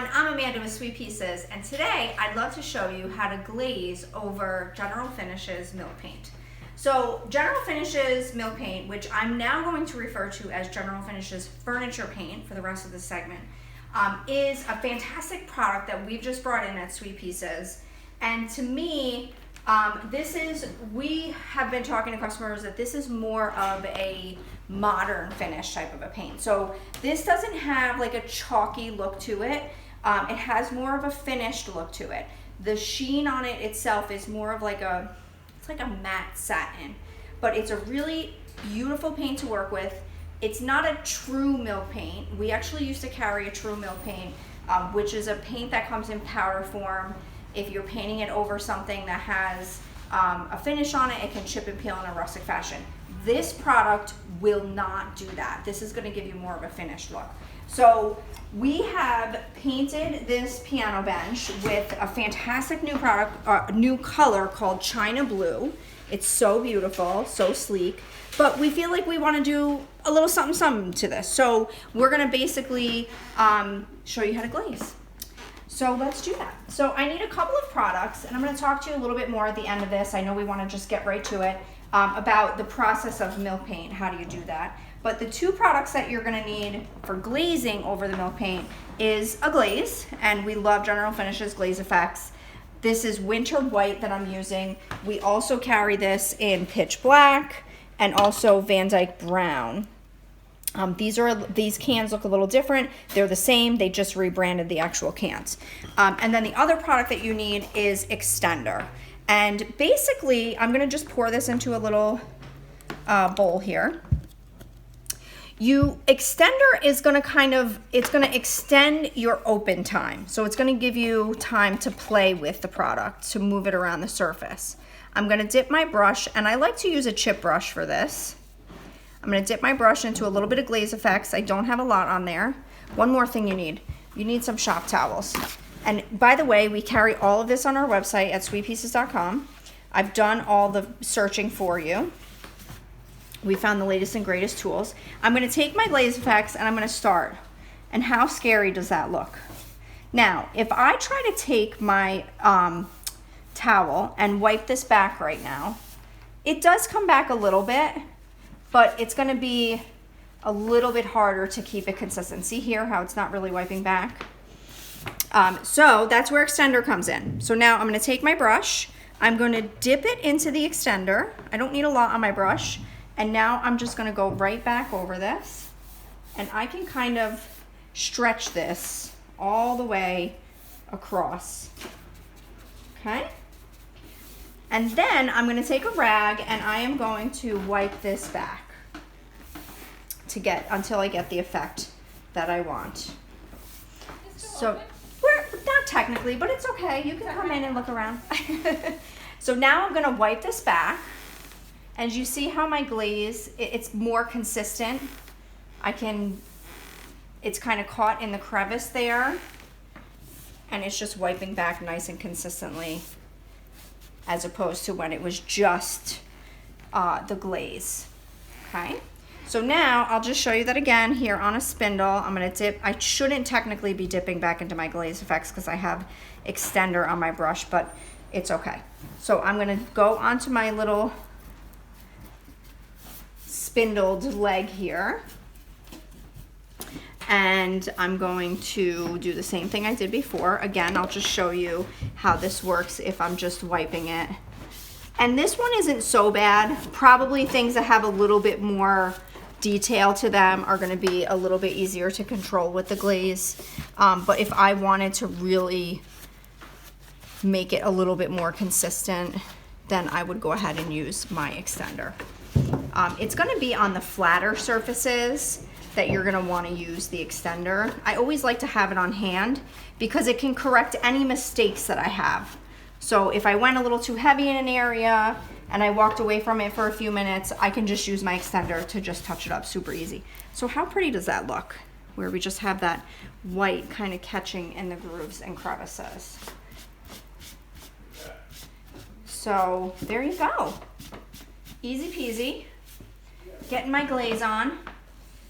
everyone, I'm Amanda with Sweet Pieces, and today I'd love to show you how to glaze over General Finishes milk paint. So General Finishes milk paint, which I'm now going to refer to as General Finishes furniture paint for the rest of this segment, is a fantastic product that we've just brought in at Sweet Pieces. And to me, we have been talking to customers that this is more of a modern finish type of a paint. So this doesn't have like a chalky look to it. It has more of a finished look to it. The sheen on it itself is more of it's like a matte satin, but it's a really beautiful paint to work with. It's not a true milk paint. We actually used to carry a true milk paint, which is a paint that comes in powder form. If you're painting it over something that has a finish on it, it can chip and peel in a rustic fashion. This product will not do that. This is going to give you more of a finished look. So we have painted this piano bench with a fantastic new product, new color called China Blue. It's so beautiful, so sleek, but we feel like we want to do a little something to this. So we're going to basically show you how to glaze. So let's do that. So I need a couple of products, and I'm going to talk to you a little bit more at the end of this. I know we want to just get right to it about the process of milk paint. How do you do that? But the two products that you're going to need for glazing over the milk paint is a glaze, and we love General Finishes Glaze Effects. This is Winter White that I'm using. We also carry this in Pitch Black and also Van Dyke Brown. These cans look a little different. They're the same, they just rebranded the actual cans. And then the other product that you need is extender. And basically, I'm gonna just pour this into a little bowl here. Extender is gonna it's gonna extend your open time. So it's gonna give you time to play with the product, to move it around the surface. I'm gonna dip my brush, and I like to use a chip brush for this. I'm gonna dip my brush into a little bit of Glaze Effects. I don't have a lot on there. One more thing you need some shop towels. And by the way, we carry all of this on our website at sweetpieces.com. I've done all the searching for you. We found the latest and greatest tools. I'm gonna take my Glaze Effects and I'm gonna start. And how scary does that look? Now, if I try to take my towel and wipe this back right now, it does come back a little bit, but it's gonna be a little bit harder to keep it consistent. See here how it's not really wiping back? So that's where extender comes in. So now I'm gonna take my brush, I'm gonna dip it into the extender. I don't need a lot on my brush. And now I'm just gonna go right back over this, and I can kind of stretch this all the way across, okay? And then I'm gonna take a rag and I am going to wipe this back until I get the effect that I want. So we're not technically, but it's okay. You can come in and look around. So now I'm gonna wipe this back. As you see how my glaze, it's more consistent. It's kind of caught in the crevice there, and it's just wiping back nice and consistently, as opposed to when it was just the glaze, okay? So now I'll just show you that again here on a spindle. I'm gonna dip. I shouldn't technically be dipping back into my Glaze Effects because I have extender on my brush, but it's okay. So I'm gonna go onto my little spindled leg here, and I'm going to do the same thing I did before. Again, I'll just show you how this works if I'm just wiping it. And this one isn't so bad. Probably things that have a little bit more detail to them are gonna be a little bit easier to control with the glaze. But if I wanted to really make it a little bit more consistent, then I would go ahead and use my extender. It's gonna be on the flatter surfaces that you're gonna wanna use the extender. I always like to have it on hand because it can correct any mistakes that I have. So if I went a little too heavy in an area and I walked away from it for a few minutes, I can just use my extender to just touch it up super easy. So how pretty does that look? Where we just have that white kind of catching in the grooves and crevices. So there you go. Easy peasy. Getting my glaze on.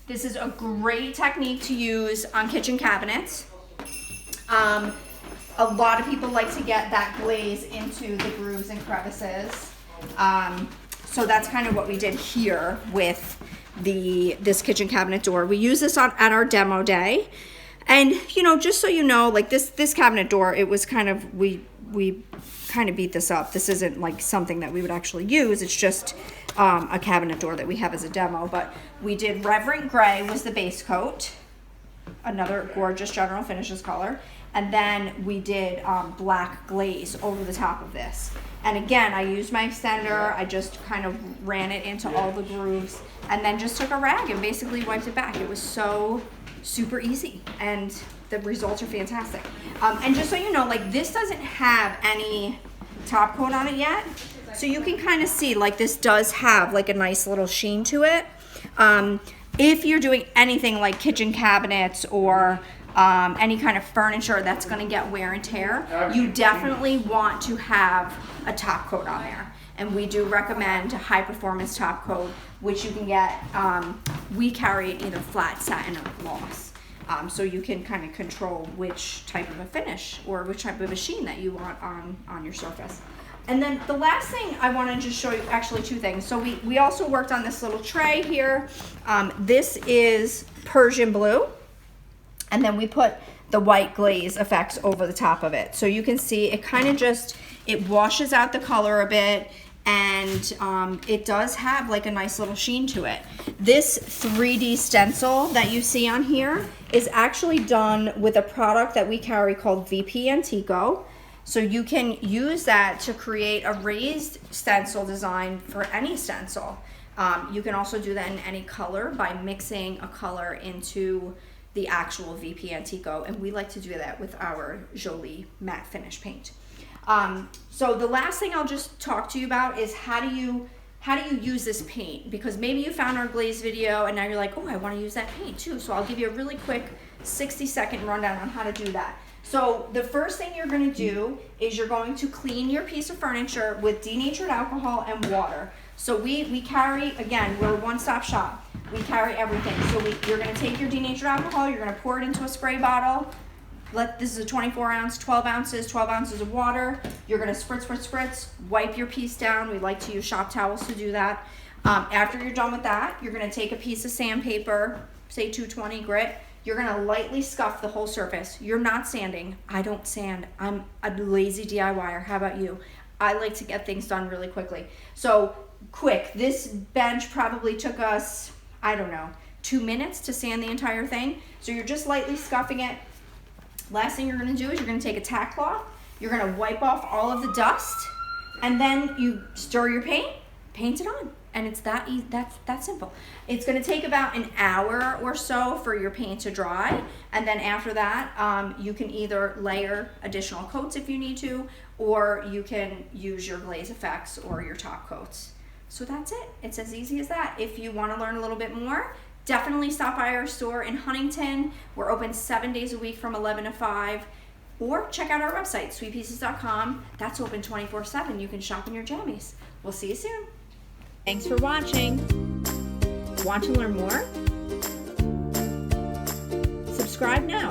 This is a great technique to use on kitchen cabinets. A lot of people like to get that glaze into the grooves and crevices. So that's kind of what we did here with this kitchen cabinet door. We use this at our demo day. And, you know, just so you know, like this cabinet door, it was kind of, we kind of beat this up. This isn't like something that we would actually use. It's just a cabinet door that we have as a demo. But we did Reverend Gray was the base coat, another gorgeous General Finishes color. And then we did black glaze over the top of this. And again, I used my extender. I just kind of ran it into all the grooves and then just took a rag and basically wiped it back. It was so super easy and the results are fantastic. And just so you know, like this doesn't have any top coat on it yet. So you can kind of see like this does have like a nice little sheen to it. If you're doing anything like kitchen cabinets or any kind of furniture that's going to get wear and tear, you definitely want to have a top coat on there. And we do recommend a high performance top coat, which you can get, we carry it either flat, satin, or gloss. So you can kind of control which type of a finish or which type of a sheen that you want on your surface. And then the last thing I want to just show you, actually two things. So we also worked on this little tray here. This is Persian blue. And then we put the white glaze effects over the top of it. So you can see it kind of just, it washes out the color a bit, and it does have like a nice little sheen to it. This 3D stencil that you see on here is actually done with a product that we carry called VP Antico. So you can use that to create a raised stencil design for any stencil. You can also do that in any color by mixing a color into the actual VP Antico, and we like to do that with our Jolie matte finish paint. So the last thing I'll just talk to you about is how do you use this paint? Because maybe you found our glaze video and now you're like, oh, I want to use that paint too. So I'll give you a really quick 60-second rundown on how to do that. So the first thing you're going to do is you're going to clean your piece of furniture with denatured alcohol and water. So we carry, again, we're a one-stop shop. We carry everything. So you're going to take your denatured alcohol, you're going to pour it into a spray bottle. This is a 24 ounce, 12 ounces of water. You're going to spritz, spritz, spritz, wipe your piece down. We like to use shop towels to do that. After you're done with that, you're going to take a piece of sandpaper, say 220 grit. You're going to lightly scuff the whole surface. You're not sanding. I don't sand. I'm a lazy DIYer. How about you? I like to get things done really quickly. So quick, this bench probably took us, I don't know, 2 minutes to sand the entire thing. So you're just lightly scuffing it. Last thing you're going to do is you're going to take a tack cloth. You're going to wipe off all of the dust, and then you stir your paint, paint it on. And it's that easy, that's simple. It's going to take about an hour or so for your paint to dry, and then after that, you can either layer additional coats if you need to, or you can use your glaze effects or your top coats. So that's it. It's as easy as that. If you want to learn a little bit more, definitely stop by our store in Huntington. We're open 7 days a week from 11 to 5. Or check out our website, sweetpieces.com. That's open 24/7. You can shop in your jammies. We'll see you soon. Thanks for watching. Want to learn more? Subscribe now.